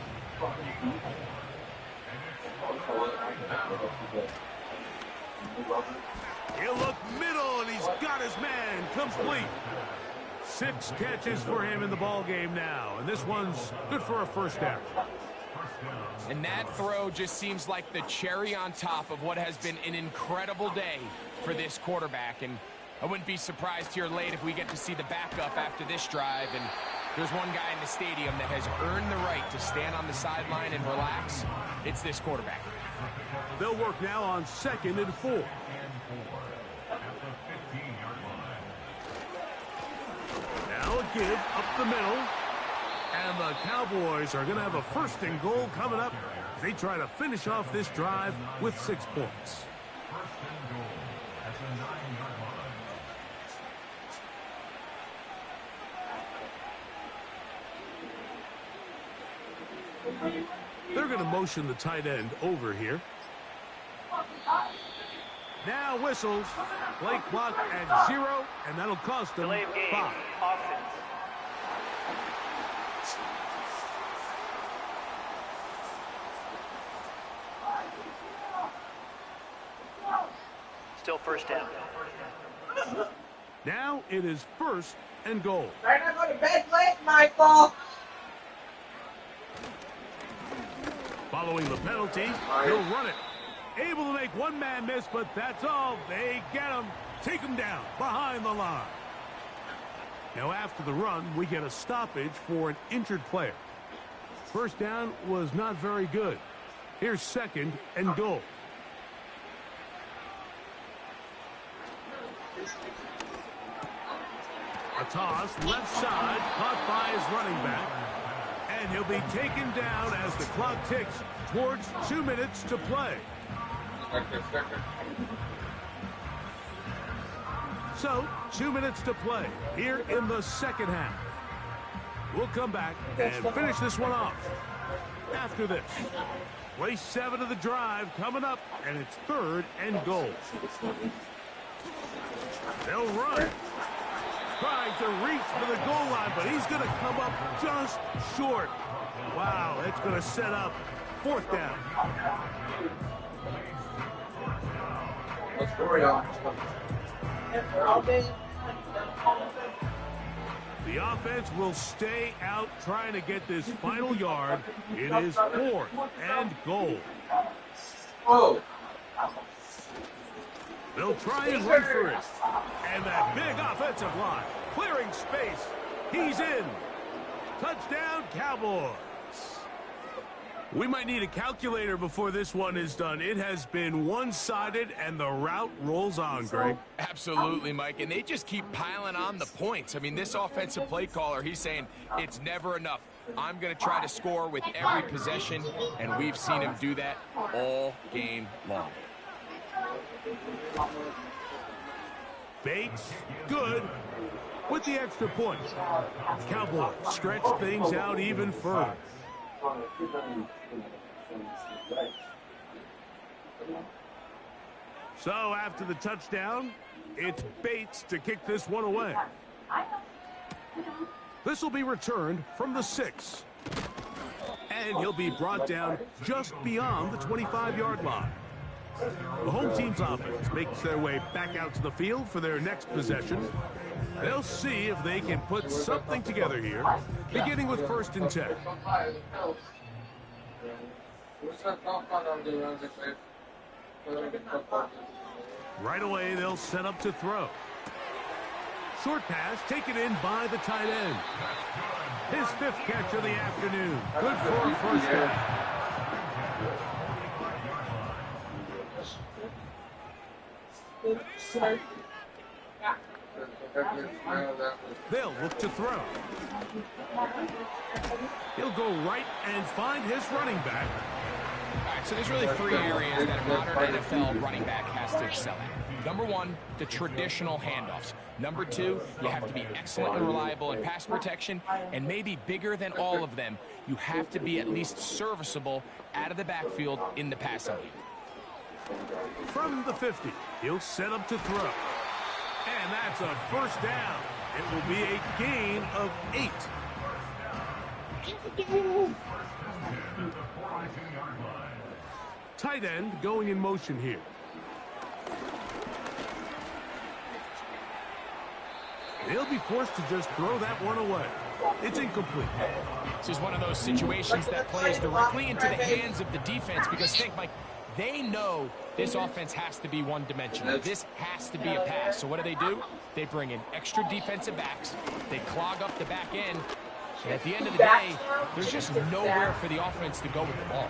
He'll look middle, and he's got his man complete. 6 catches for him in the ball game now. And this one's good for a 1st down. And that throw just seems like the cherry on top of what has been an incredible day for this quarterback. And I wouldn't be surprised here late if we get to see the backup after this drive. And there's one guy in the stadium that has earned the right to stand on the sideline and relax. It's this quarterback. They'll work now on 2nd and 4. Now a give up the middle. And the Cowboys are going to have a 1st and goal coming up. They try to finish off this drive with 6 points. They're going to motion the tight end over here. Now whistles. Play clock at 0, and that'll cost them 5. Still first down. Now it is 1st and goal. Try not to go to bed late, Michael. Following the penalty, he'll run it. Able to make one man miss, but that's all. They get him. Take him down behind the line. Now after the run, we get a stoppage for an injured player. First down was not very good. Here's 2nd and goal. A toss, left side, caught by his running back. And he'll be taken down as the clock ticks towards 2 minutes to play. So, 2 minutes to play here in the second half. We'll come back and finish this one off after this. Play 7 of the drive coming up, and it's 3rd and goal. They'll run. Trying to reach for the goal line, but he's going to come up just short. Wow, that's going to set up 4th down. Let's hurry on. The offense will stay out trying to get this final yard. It is 4th and goal. Oh. They'll try and run for it. And that big offensive line clearing space. He's in. Touchdown, Cowboys. We might need a calculator before this one is done. It has been one-sided, and the route rolls on, Greg. Absolutely, Mike, and they just keep piling on the points. I mean, this offensive play caller, he's saying it's never enough. I'm going to try to score with every possession, and we've seen him do that all game long. Bates, good, with the extra point. Cowboys stretch things out even further. So after the touchdown, it's Bates to kick this one away. This will be returned from the 6. And he'll be brought down just beyond the 25-yard line. The home team's offense makes their way back out to the field for their next possession. They'll see if they can put something together here, beginning with 1st and 10. Right away, they'll set up to throw. Short pass taken in by the tight end. His 5th catch of the afternoon. Good for a first down. They'll look to throw. He'll go right and find his running back. All right, so there's really 3 areas that a modern NFL running back has to excel at. Number 1, the traditional handoffs. Number 2, you have to be excellent and reliable in pass protection, and maybe bigger than all of them, you have to be at least serviceable out of the backfield in the passing game. From the 50, he'll set up to throw. And that's a first down. It will be a gain of 8. Tight end going in motion here. They'll be forced to just throw that one away. It's incomplete. This is one of those situations that plays directly into the hands of the defense because, think, Mike, they know this offense has to be one-dimensional. This has to be a pass. So what do? They bring in extra defensive backs. They clog up the back end. And at the end of the day, there's just nowhere for the offense to go with the ball.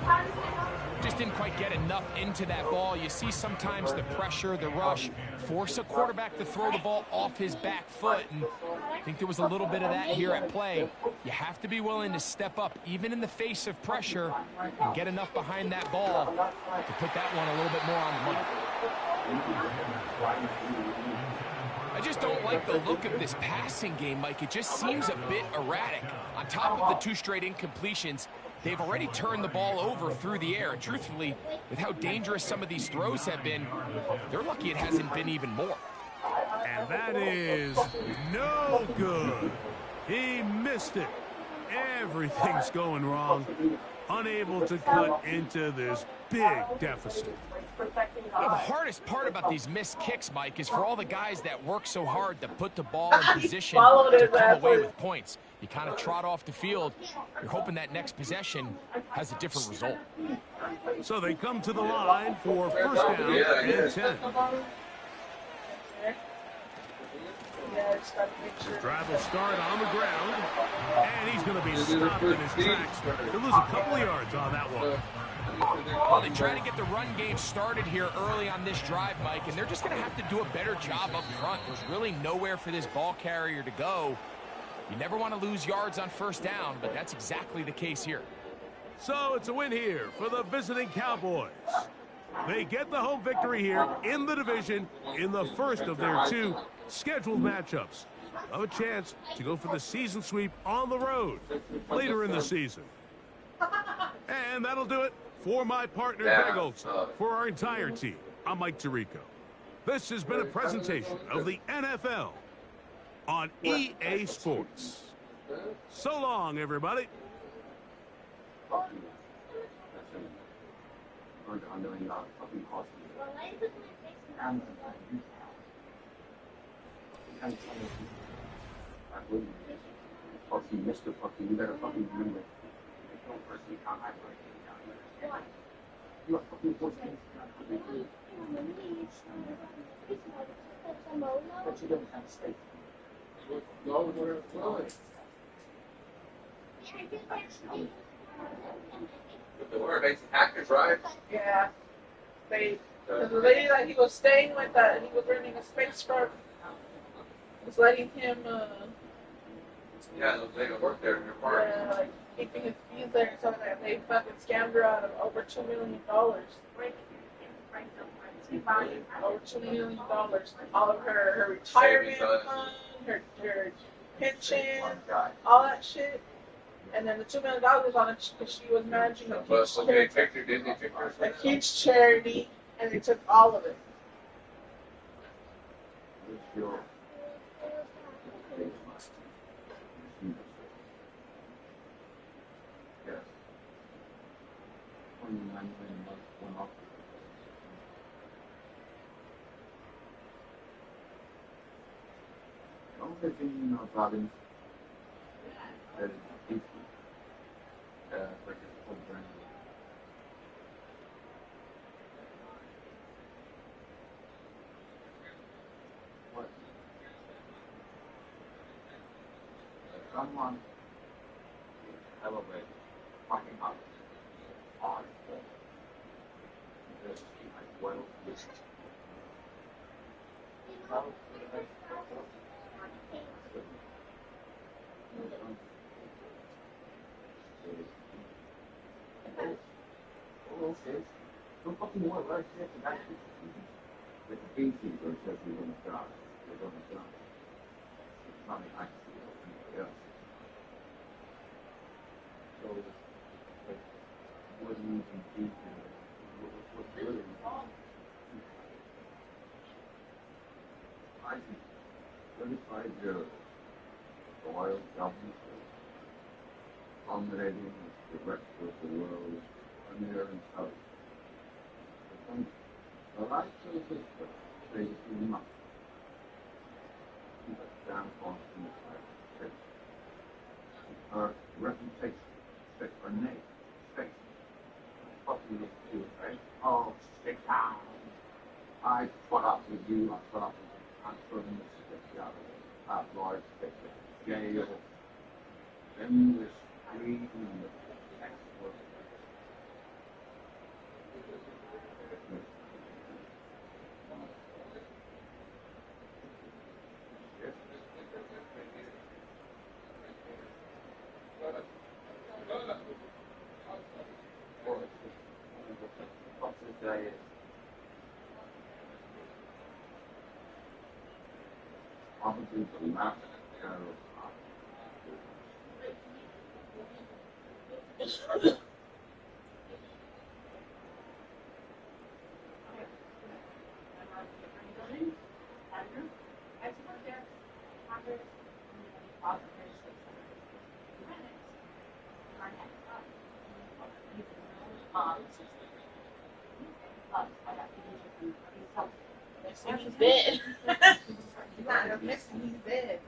Just didn't quite get enough into that ball. You see sometimes the pressure, the rush, force a quarterback to throw the ball off his back foot. And I think there was a little bit of that here at play. You have to be willing to step up, even in the face of pressure, and get enough behind that ball to put that one a little bit more on the money. I just don't like the look of this passing game, Mike. It just seems a bit erratic. On top of the 2 straight incompletions, they've already turned the ball over through the air. And truthfully, with how dangerous some of these throws have been, they're lucky it hasn't been even more. And that is no good. He missed it. Everything's going wrong. Unable to cut into this big deficit. The hardest part about these missed kicks, Mike, is for all the guys that work so hard to put the ball in position to come away with points. You kind of trot off the field. You're hoping that next possession has a different result. So they come to the line for first down and 10. The drive will start on the ground, and he's going to be stopped in his tracks. He'll lose a couple of yards on that one. Well, they try to get the run game started here early on this drive, Mike, and they're just going to have to do a better job up front. There's really nowhere for this ball carrier to go. You never want to lose yards on first down, but that's exactly the case here. So it's a win here for the visiting Cowboys. They get the home victory here in the division in the first of their 2 scheduled matchups. Have a chance to go for the season sweep on the road later in the season. And that'll do it for my partner, Greg Olson. For our entire team, I'm Mike Tirico. This has been a presentation of the NFL on EA Sports. So long, everybody. Mr. Fucking, you better fucking remember. You are fucking forced to. But you don't have space. Go where it's flowing. The word makes actors, right? Yeah. The lady that he was staying with, that he was renting a space from, was letting him, yeah, they don't work there in your party. like, keeping his fees there and something like that. They fucking scammed her out of over $2 million. Over $2 million. All of her retirement fund, her pension, all that shit. And then the $2 million was on it because she was managing a huge charity, and they took all of it. Don't think you know about him. Like his whole brand. What? Someone elevate fucking up on this like well list. Okay. Don't fucking worry, right there. That's the gatekeeper says we're going to die. We're going to die. It's not an accident or anything else. So, like, what do you even do here? What's really I think 35 years the oil government dominating the rest of the world. There and south. The light of the system stays too much. Keep us down on the side. Our reputation, our name, space. What we look to, right? Oh, stick down. I put up with you, I put up with you. I'm throwing this stick out of it. That large stick, jail. Endless greed and the export. Obviously, the last He's dead. He's not gonna miss him. He's dead.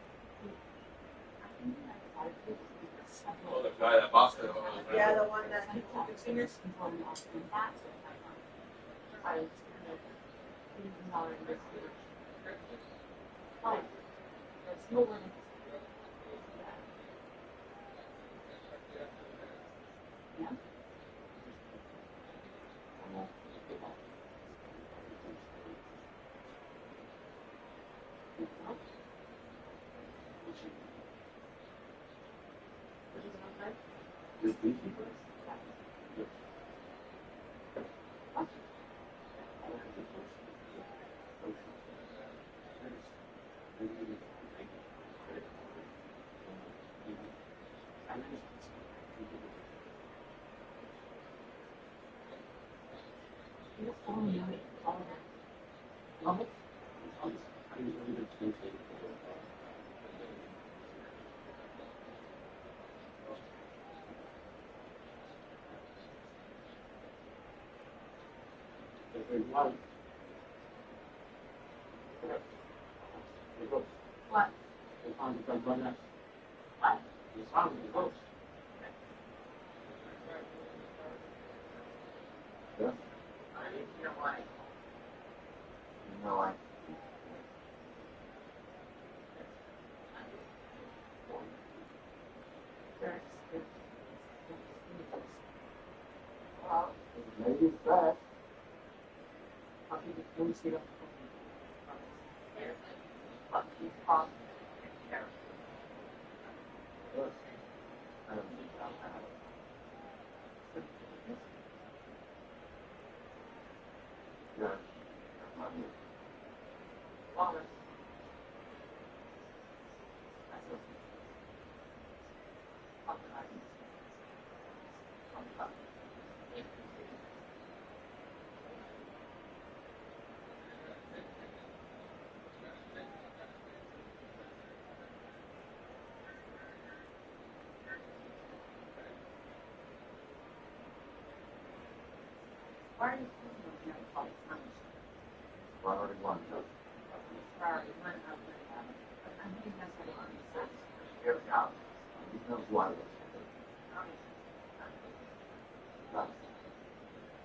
Oh, the guy that boxed it. Yeah, the one that he took the seniors. What? Maybe it's that. Why are you thinking of all the time? Already won. Sorry, one of them. I think that's what it is. Here we go. He knows why.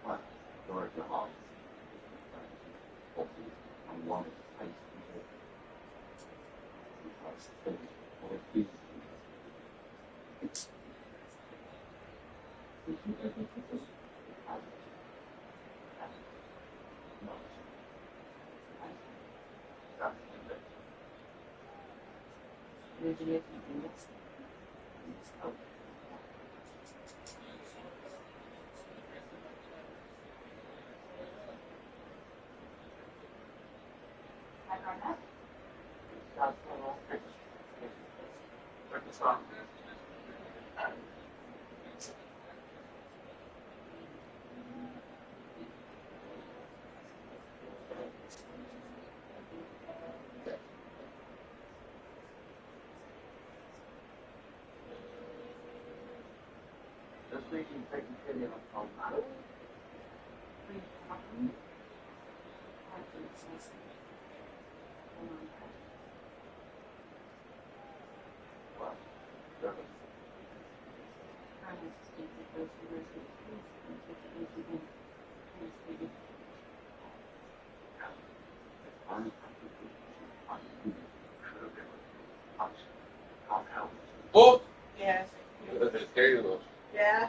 What? George Hall. I'm one of the place This week you take the video on Madden. What? Oh! Yes. It's scary though. Yeah.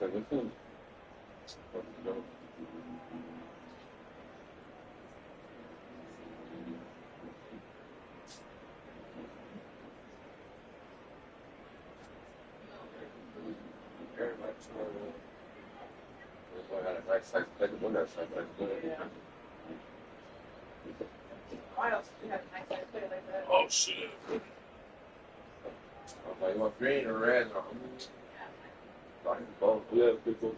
So this is. Why else do you have a nice guy play like that? Oh shit. You want green or red? Both. Yeah, people.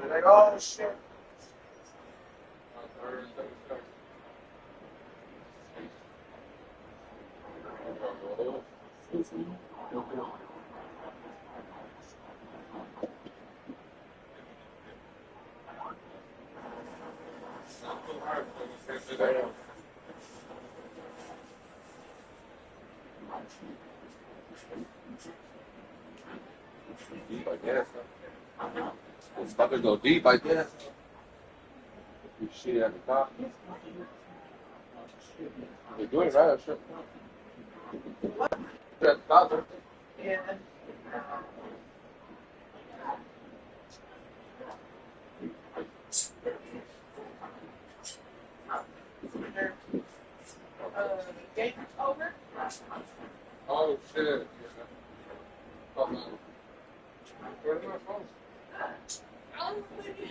Like, oh shit. Deep, I guess. Those fuckers go deep, I guess. You see it at the top. They're doing it right, I'm sure. They're at the top, aren't they? Yeah. Game over. Oh, shit. Oh, man. Where are my phones? Oh, baby,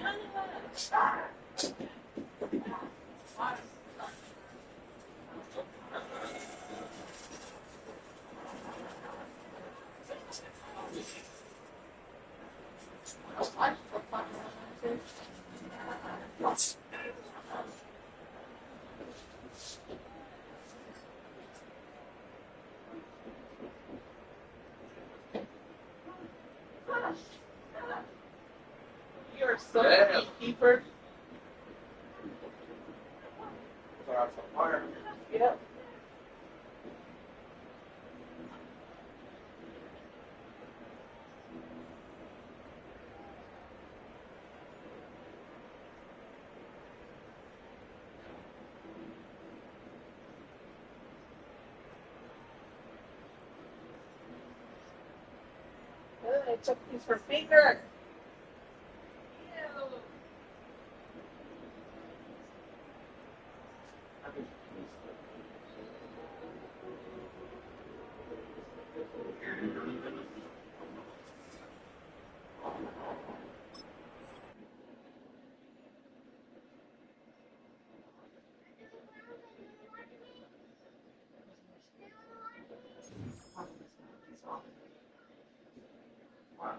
you're so a keeper. Yep. I took these for finger. Wow.